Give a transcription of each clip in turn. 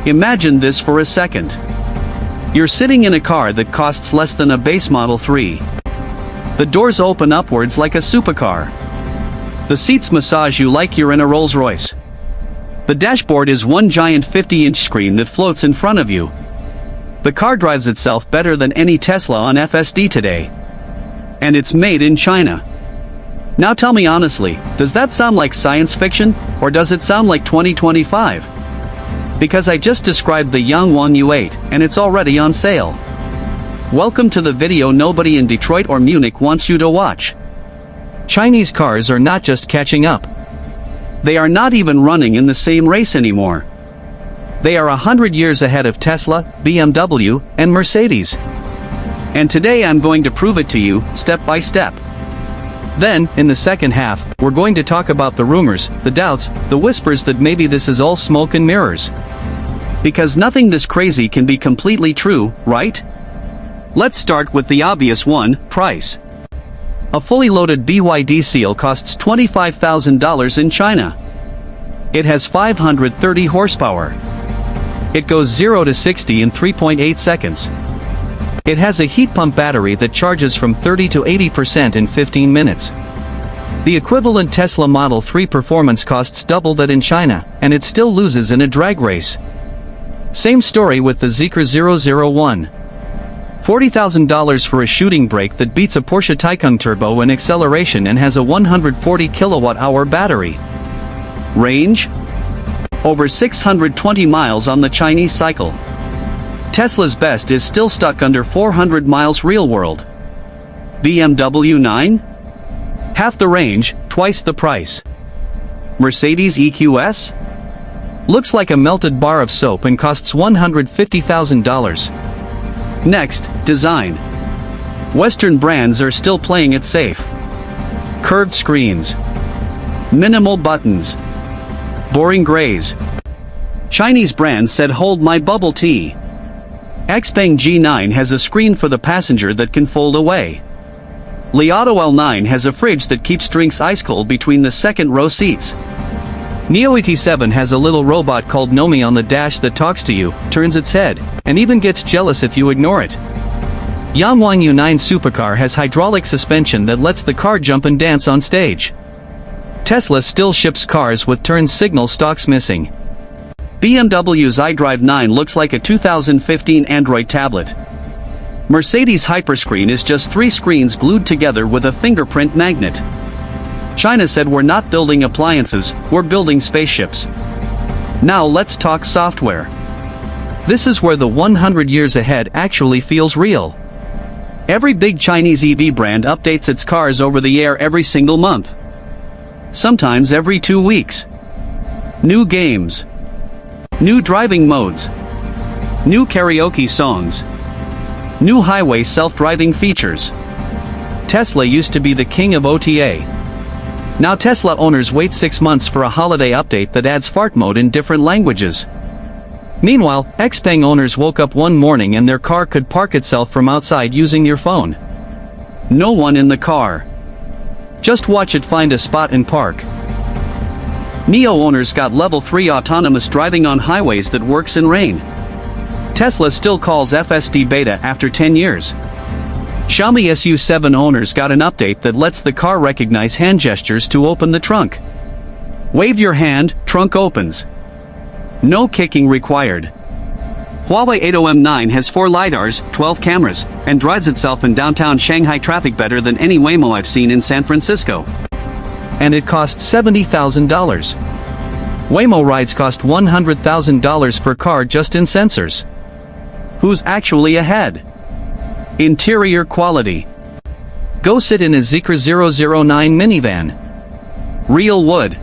Imagine this for a second. You're sitting in a car that costs less than a base Model 3. The doors open upwards like a supercar. The seats massage you like you're in a Rolls-Royce. The dashboard is one giant 50-inch screen that floats in front of you. The car drives itself better than any Tesla on FSD today. And it's made in China. Now tell me honestly, does that sound like science fiction, or does it sound like 2025? Because I just described the Yangwang U8, and it's already on sale. Welcome to the video nobody in Detroit or Munich wants you to watch. Chinese cars are not just catching up. They are not even running in the same race anymore. They are 100 years ahead of Tesla, BMW, and Mercedes. And today I'm going to prove it to you, step by step. Then, in the second half, we're going to talk about the rumors, the doubts, the whispers that maybe this is all smoke and mirrors. Because nothing this crazy can be completely true, right? Let's start with the obvious one, price. A fully loaded BYD Seal costs $25,000 in China. It has 530 horsepower. It goes 0 to 60 in 3.8 seconds. It has a heat pump battery that charges from 30 to 80% in 15 minutes. The equivalent Tesla Model 3 performance costs double that in China, and it still loses in a drag race. Same story with the Zeekr 001. $40,000 for a shooting brake that beats a Porsche Taycan turbo in acceleration and has a 140 kilowatt-hour battery. Range? Over 620 miles on the Chinese cycle. Tesla's best is still stuck under 400 miles real-world. BMW 9? Half the range, twice the price. Mercedes EQS? Looks like a melted bar of soap and costs $150,000. Next, design. Western brands are still playing it safe. Curved screens. Minimal buttons. Boring grays. Chinese brands said hold my bubble tea. XPeng G9 has a screen for the passenger that can fold away. Li Auto L9 has a fridge that keeps drinks ice cold between the second row seats. Neo ET7 has a little robot called Nomi on the dash that talks to you, turns its head, and even gets jealous if you ignore it. Yangwang U9 supercar has hydraulic suspension that lets the car jump and dance on stage. Tesla still ships cars with turn signal stalks missing. BMW's iDrive 9 looks like a 2015 Android tablet. Mercedes Hyperscreen is just 3 screens glued together with a fingerprint magnet. China said we're not building appliances, we're building spaceships. Now let's talk software. This is where the 100 years ahead actually feels real. Every big Chinese EV brand updates its cars over the air every single month. Sometimes every 2 weeks. New games. New driving modes. New karaoke songs. New highway self-driving features. Tesla used to be the king of OTA. Now Tesla owners wait 6 months for a holiday update that adds fart mode in different languages. Meanwhile, XPeng owners woke up one morning and their car could park itself from outside using your phone. No one in the car. Just watch it find a spot and park. NIO owners got level 3 autonomous driving on highways that works in rain. Tesla still calls FSD beta after 10 years. Xiaomi SU7 owners got an update that lets the car recognize hand gestures to open the trunk. Wave your hand, trunk opens. No kicking required. Huawei Aito M9 has 4 LiDARs, 12 cameras, and drives itself in downtown Shanghai traffic better than any Waymo I've seen in San Francisco. And it costs $70,000. Waymo rides cost $100,000 per car just in sensors. Who's actually ahead? Interior quality. Go sit in a Zeekr 009 minivan. Real wood.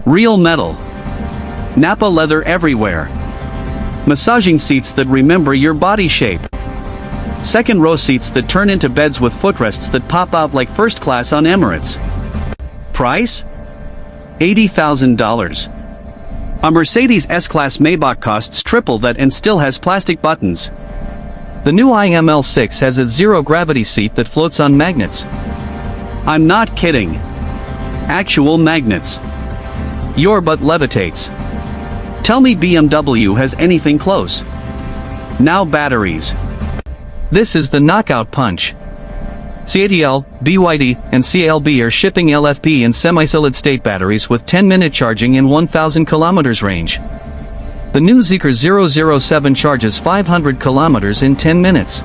Real metal. Nappa leather everywhere. Massaging seats that remember your body shape. Second row seats that turn into beds with footrests that pop out like first class on Emirates. Price? $80,000. A Mercedes S-Class Maybach costs triple that and still has plastic buttons. The new IML6 has a zero-gravity seat that floats on magnets. I'm not kidding. Actual magnets. Your butt levitates. Tell me BMW has anything close. Now batteries. This is the knockout punch. CATL, BYD, and CLB are shipping LFP and semi-solid state batteries with 10-minute charging in 1,000 kilometers range. The new Zeekr 007 charges 500 kilometers in 10 minutes.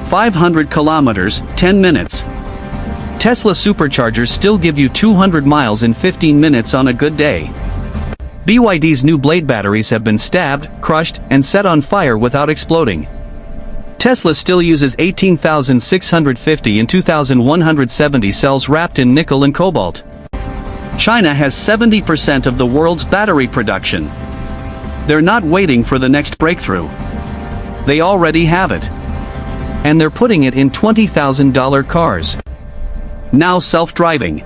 500 kilometers, 10 minutes. Tesla superchargers still give you 200 miles in 15 minutes on a good day. BYD's new blade batteries have been stabbed, crushed, and set on fire without exploding. Tesla still uses 18,650 and 2,170 cells wrapped in nickel and cobalt. China has 70% of the world's battery production. They're not waiting for the next breakthrough. They already have it. And they're putting it in $20,000 cars. Now self-driving.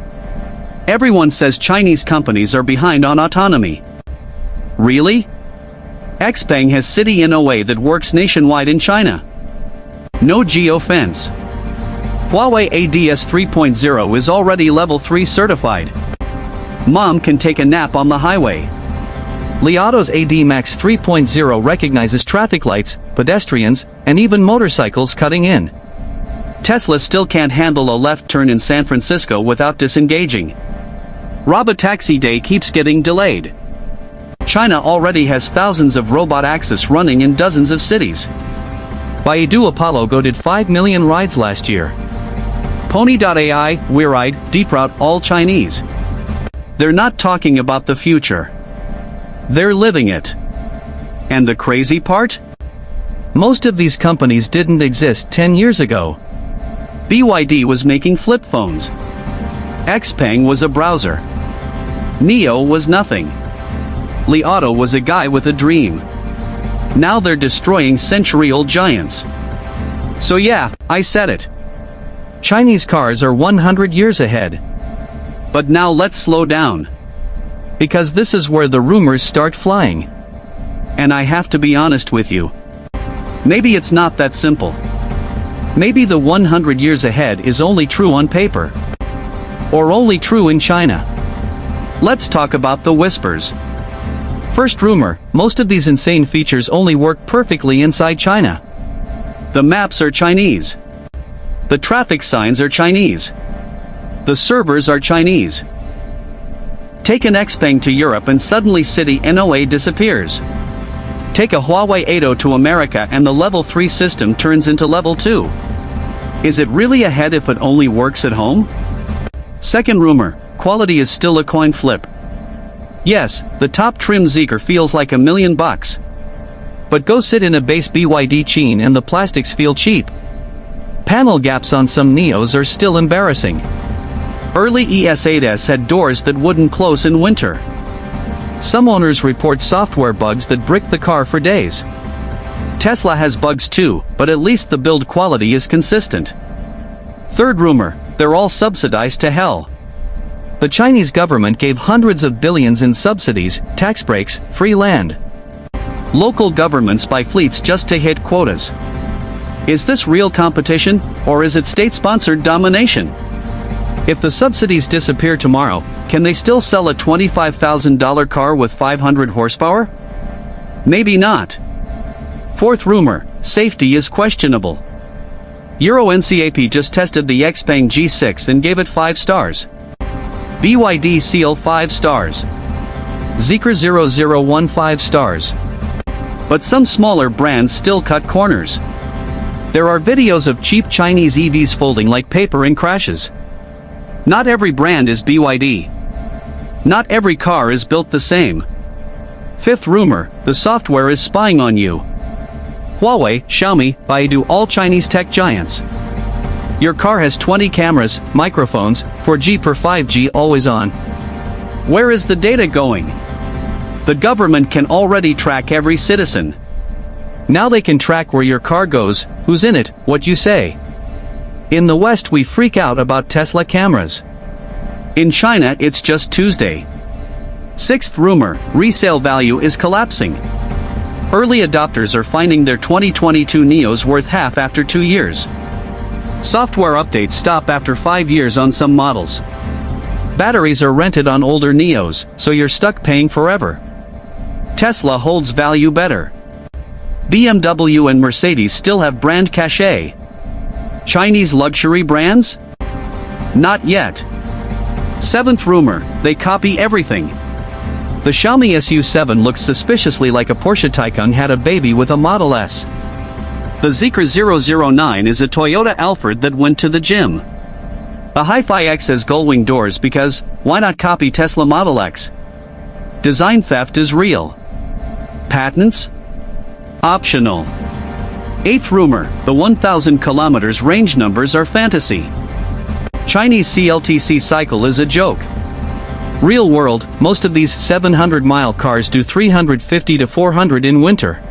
Everyone says Chinese companies are behind on autonomy. Really? XPeng has City in a way that works nationwide in China. No geo-fence. Huawei ADS 3.0 is already level 3 certified. Mom can take a nap on the highway. Li Auto's AD Max 3.0 recognizes traffic lights, pedestrians, and even motorcycles cutting in. Tesla still can't handle a left turn in San Francisco without disengaging. Robotaxi Day keeps getting delayed. China already has thousands of Robotaxis running in dozens of cities. Baidu Apollo Go did 5 million rides last year. Pony.ai, WeRide, DeepRoute, all Chinese. They're not talking about the future. They're living it. And the crazy part? Most of these companies didn't exist 10 years ago. BYD was making flip phones. XPeng was a browser. Neo was nothing. Li Auto was a guy with a dream. Now they're destroying century-old giants. So yeah, I said it. Chinese cars are 100 years ahead. But now let's slow down. Because this is where the rumors start flying. And I have to be honest with you. Maybe it's not that simple. Maybe the 100 years ahead is only true on paper. Or only true in China. Let's talk about the whispers. First rumor, most of these insane features only work perfectly inside China. The maps are Chinese. The traffic signs are Chinese. The servers are Chinese. Take an XPeng to Europe and suddenly City NOA disappears. Take a Huawei Aito to America and the level 3 system turns into level 2. Is it really ahead if it only works at home? Second rumor, quality is still a coin flip. Yes, the top trim Zeekr feels like $1 million. But go sit in a base BYD Qin and the plastics feel cheap. Panel gaps on some Neos are still embarrassing. Early ES8s had doors that wouldn't close in winter. Some owners report software bugs that brick the car for days. Tesla has bugs too, but at least the build quality is consistent. Third rumor, they're all subsidized to hell. The Chinese government gave hundreds of billions in subsidies, tax breaks, free land. Local governments buy fleets just to hit quotas. Is this real competition, or is it state-sponsored domination? If the subsidies disappear tomorrow, can they still sell a $25,000 car with 500 horsepower? Maybe not. Fourth rumor, safety is questionable. Euro NCAP just tested the XPeng G6 and gave it 5 stars. BYD Seal 5 stars. Zeekr 001 5 stars. But some smaller brands still cut corners. There are videos of cheap Chinese EVs folding like paper in crashes. Not every brand is BYD. Not every car is built the same. Fifth rumor, the software is spying on you. Huawei, Xiaomi, Baidu, all Chinese tech giants. Your car has 20 cameras, microphones, 4G per 5G always on. Where is the data going? The government can already track every citizen. Now they can track where your car goes, who's in it, what you say. In the West we freak out about Tesla cameras. In China it's just Tuesday. Sixth rumor, resale value is collapsing. Early adopters are finding their 2022 Neos worth half after 2 years. Software updates stop after 5 years on some models. Batteries are rented on older Neos, so you're stuck paying forever. Tesla holds value better. BMW and Mercedes still have brand cachet. Chinese luxury brands? Not yet. 7th rumor, they copy everything. The Xiaomi SU7 looks suspiciously like a Porsche Taycan had a baby with a Model S. The Zeekr 009 is a Toyota Alphard that went to the gym. A Hi-Fi X has gullwing doors because, why not copy Tesla Model X? Design theft is real. Patents? Optional. 8th rumor, the 1,000 kilometers range numbers are fantasy. Chinese CLTC cycle is a joke. Real world, most of these 700-mile cars do 350 to 400 in winter.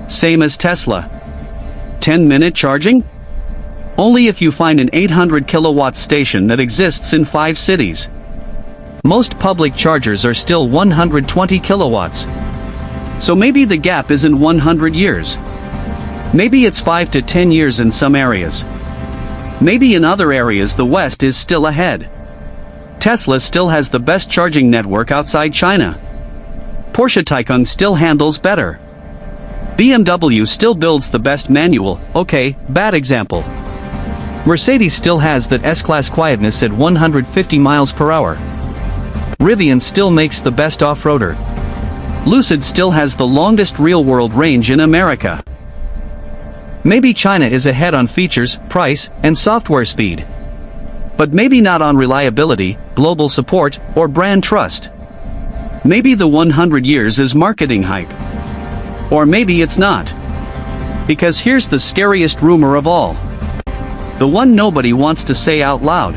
Same as Tesla. 10-minute charging? Only if you find an 800 kilowatt station that exists in 5 cities. Most public chargers are still 120 kilowatts. So maybe the gap isn't 100 years. Maybe it's 5 to 10 years in some areas. Maybe in other areas the West is still ahead. Tesla still has the best charging network outside China. Porsche Taycan still handles better. BMW still builds the best manual, okay, bad example. Mercedes still has that S-Class quietness at 150 miles per hour. Rivian still makes the best off-roader. Lucid still has the longest real-world range in America. Maybe China is ahead on features, price, and software speed. But maybe not on reliability, global support, or brand trust. Maybe the 100 years is marketing hype. Or maybe it's not. Because here's the scariest rumor of all. The one nobody wants to say out loud.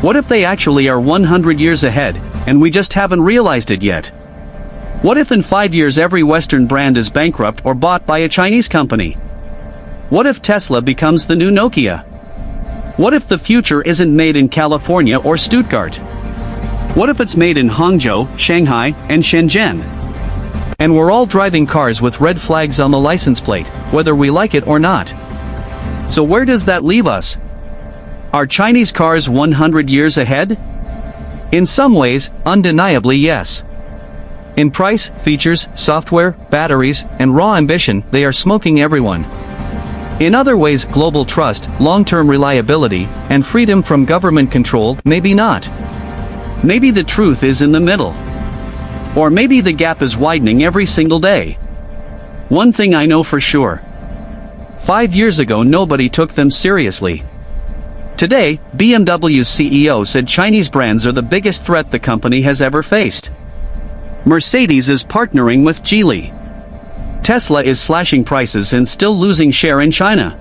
What if they actually are 100 years ahead, and we just haven't realized it yet? What if in 5 years every Western brand is bankrupt or bought by a Chinese company? What if Tesla becomes the new Nokia? What if the future isn't made in California or Stuttgart? What if it's made in Hangzhou, Shanghai, and Shenzhen? And we're all driving cars with red flags on the license plate, whether we like it or not. So where does that leave us? Are Chinese cars 100 years ahead? In some ways, undeniably yes. In price, features, software, batteries, and raw ambition, they are smoking everyone. In other ways, global trust, long-term reliability, and freedom from government control, maybe not. Maybe the truth is in the middle. Or maybe the gap is widening every single day. One thing I know for sure. 5 years ago nobody took them seriously. Today, BMW's CEO said Chinese brands are the biggest threat the company has ever faced. Mercedes is partnering with Geely. Tesla is slashing prices and still losing share in China.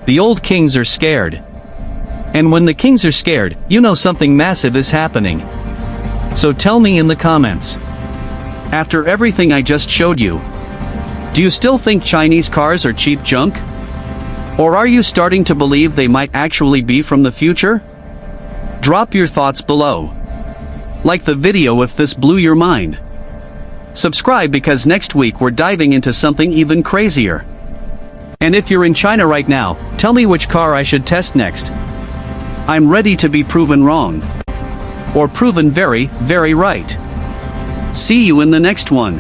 The old kings are scared. And when the kings are scared, you know something massive is happening. So tell me in the comments. After everything I just showed you, do you still think Chinese cars are cheap junk? Or are you starting to believe they might actually be from the future? Drop your thoughts below. Like the video if this blew your mind. Subscribe because next week we're diving into something even crazier. And if you're in China right now, tell me which car I should test next. I'm ready to be proven wrong. Or proven very, very right. See you in the next one.